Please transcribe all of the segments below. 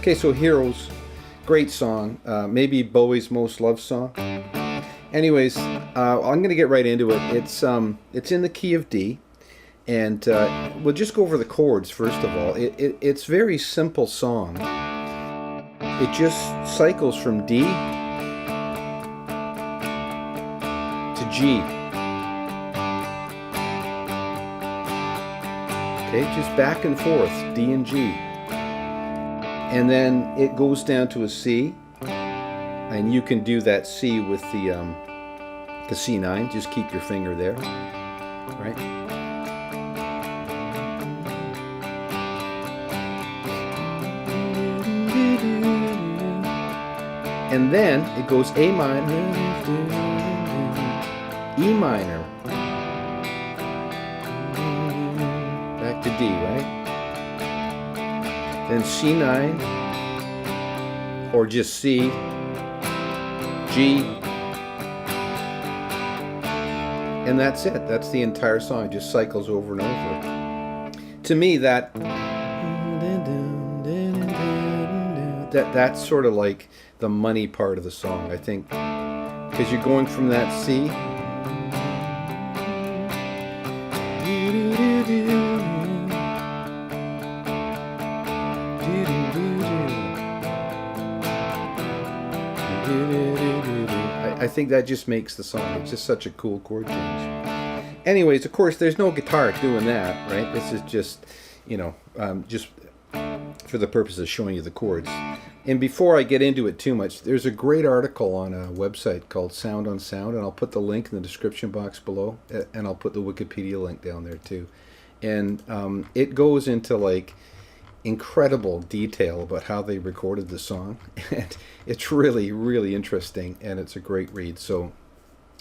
Okay, so Heroes, great song. Maybe Bowie's most loved song. Anyways, I'm gonna get right into it. It's in the key of D, and we'll just go over the chords first of all. It's a very simple song. It just cycles from D to G. Okay, just back and forth, D and G. And then it goes down to a C, and you can do that C with the C9. Just keep your finger there, right? And then it goes A minor, E minor, back to D, right? Then C9, or just C, G, and that's it. That's the entire song. It just cycles over and over. To me, that's sort of like the money part of the song, I think, because you're going from that C I think that just makes the song. It's just such a cool chord change. Anyways, of course, there's no guitar doing that, right? This is just, just for the purpose of showing you the chords. And before I get into it too much, there's a great article on a website called Sound on Sound, and I'll put the link in the description box below, and I'll put the Wikipedia link down there too. And it goes into like incredible detail about how they recorded the song, and it's really, really interesting, and it's a great read. So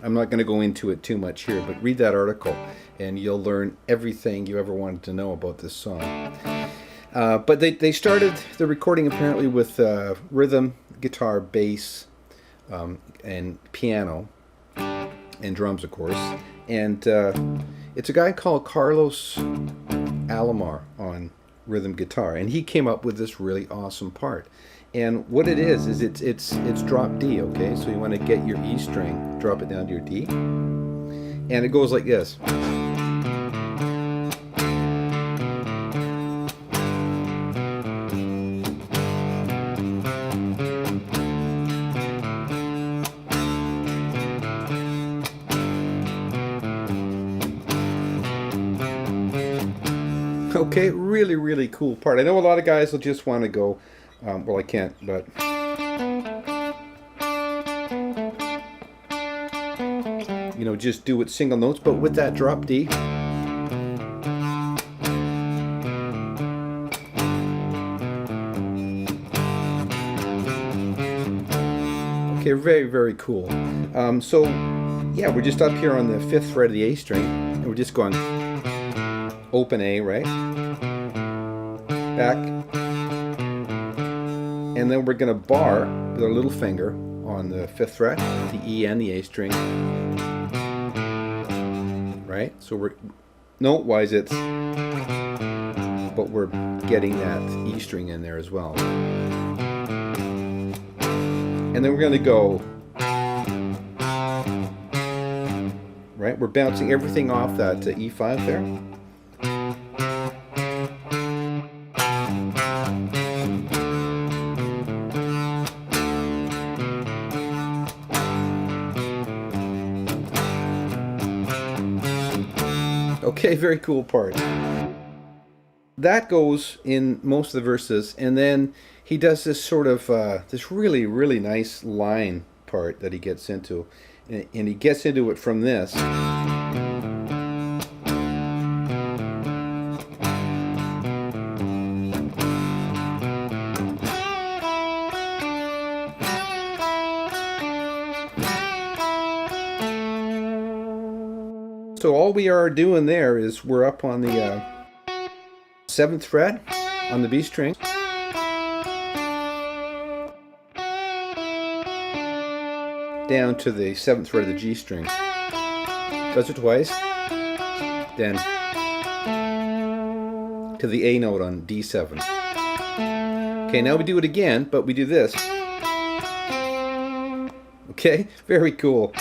I'm not going to go into it too much here, but read that article and you'll learn everything you ever wanted to know about this song. But they started the recording apparently with rhythm, guitar, bass, and piano, and drums, of course. And it's a guy called Carlos Alomar on rhythm guitar, and he came up with this really awesome part. And what it is it's drop D, okay? So you want to get your E string, drop it down to your D, and it goes like this. Okay, really, really cool part. I know a lot of guys will just want to go, well, I can't, but just do it single notes, but with that drop D. Okay, very, very cool. So, yeah, we're just up here on the 5th fret of the A string, and we're just going open A, right? Back. And then we're going to bar with our little finger on the 5th fret, the E and the A string. Right? So we're, note-wise it's, but we're getting that E string in there as well. And then we're going to go, right? We're bouncing everything off that E5 there. Okay, very cool part. That goes in most of the verses, and then he does this sort of, this really, really nice line part that he gets into. And he gets into it from this. So all we are doing there is we're up on the 7th fret on the B string. Down to the 7th fret of the G string. Does it twice. Then to the A note on D7. Okay, now we do it again, but we do this. Okay, very cool.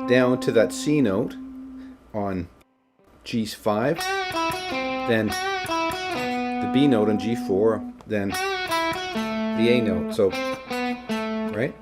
Down to that C note on G5, then the B note on G4, then the A note. So, right?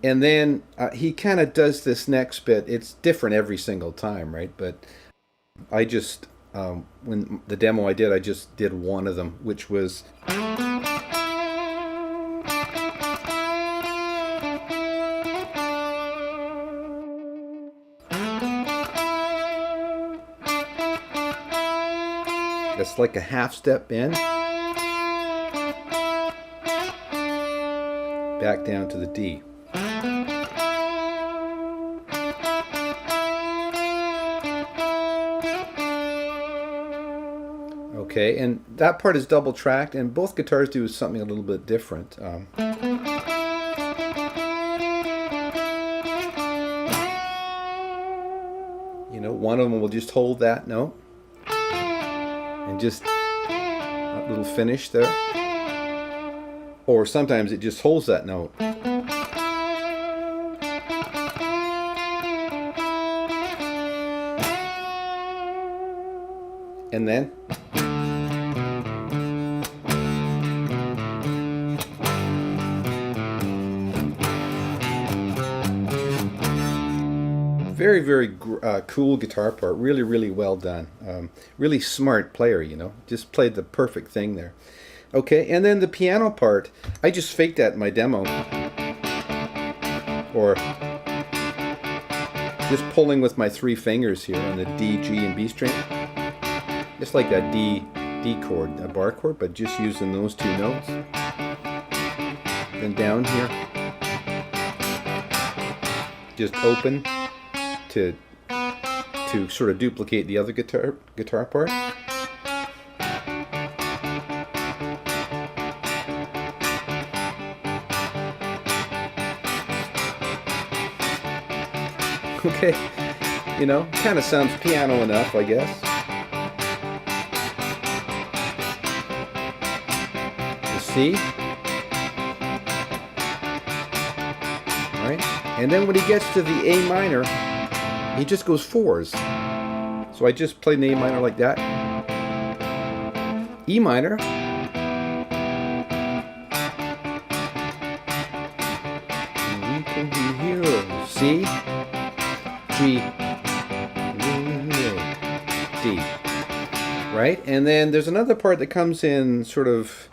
And then he kind of does this next bit. It's different every single time, right? But I just, when the demo I just did one of them, which was... It's like a half step in, back down to the D. Okay, and that part is double tracked, and both guitars do something a little bit different. You know, one of them will just hold that note. And just that little finish there. Or sometimes it just holds that note. And then very, very cool guitar part. Really, really well done. Really smart player, you know. Just played the perfect thing there. Okay, and then the piano part, I just faked that in my demo. Or just pulling with my 3 fingers here on the D, G, and B string. Just like that D chord, a bar chord, but just using those 2 notes. Then down here, just open to sort of duplicate the other guitar part. Okay, you know, kind of sounds piano enough, I guess. The C. All right, and then when he gets to the A minor, he just goes 4s. So I just played an A minor like that. E minor. C, G, D. Right? And then there's another part that comes in sort of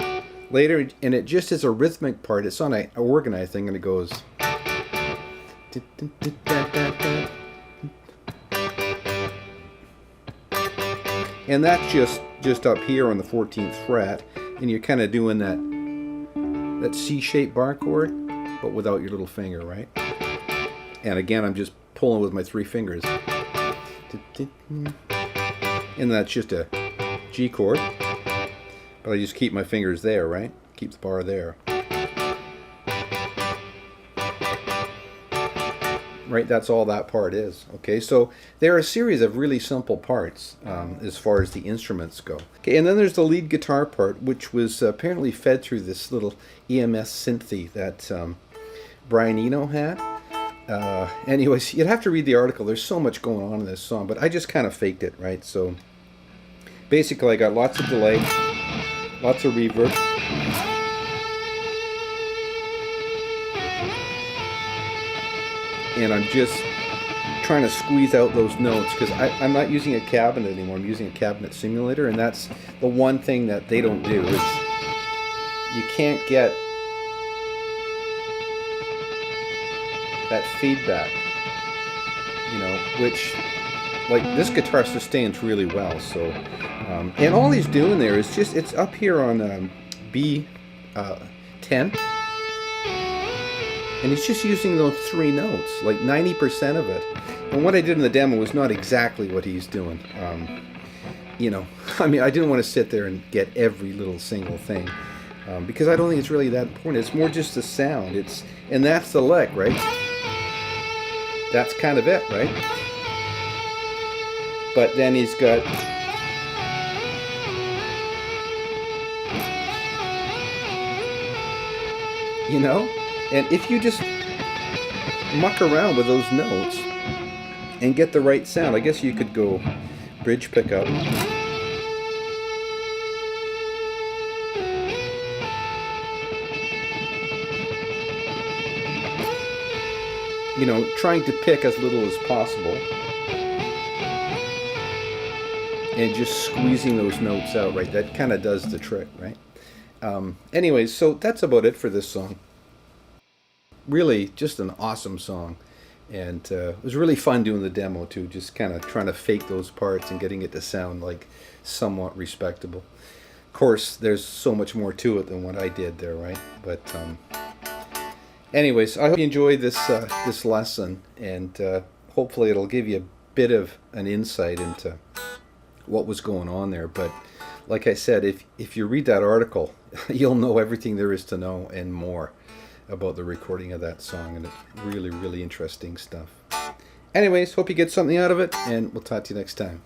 later, and it just is a rhythmic part. It's on an organized thing, and it goes... And that's just up here on the 14th fret, and you're kind of doing that C-shaped bar chord, but without your little finger, right? And again, I'm just pulling with my 3 fingers. And that's just a G chord, but I just keep my fingers there, right? Keep the bar there. Right, that's all that part is. Okay, so there are a series of really simple parts as far as the instruments go. Okay, and then there's the lead guitar part, which was apparently fed through this little EMS synthy that Brian Eno had. Anyways, you'd have to read the article. There's so much going on in this song, but I just kind of faked it, right? So basically, I got lots of delay, lots of reverb. And I'm just trying to squeeze out those notes because I'm not using a cabinet anymore. I'm using a cabinet simulator, and that's the one thing that they don't do. Is you can't get that feedback, you know, which, like, this guitar sustains really well. So, and all he's doing there is just, it's up here on B 10. And he's just using those 3 notes, like 90% of it. And what I did in the demo was not exactly what he's doing. You know, I mean, I didn't want to sit there and get every little single thing. Because I don't think it's really that important. It's more just the sound. And that's the lick, right? that's kind of it, right? But then he's got, you know, and if you just muck around with those notes and get the right sound, I guess you could go bridge pickup. You know, trying to pick as little as possible and just squeezing those notes out, right? That kind of does the trick, right? Anyways, so that's about it for this song. Really, just an awesome song. And it was really fun doing the demo too, just kind of trying to fake those parts and getting it to sound like somewhat respectable. Of course, there's so much more to it than what I did there, right? But anyways, I hope you enjoyed this lesson, and hopefully it'll give you a bit of an insight into what was going on there. But like I said, if you read that article, you'll know everything there is to know and more about the recording of that song, and it's really, really interesting stuff. Anyways, hope you get something out of it, and we'll talk to you next time.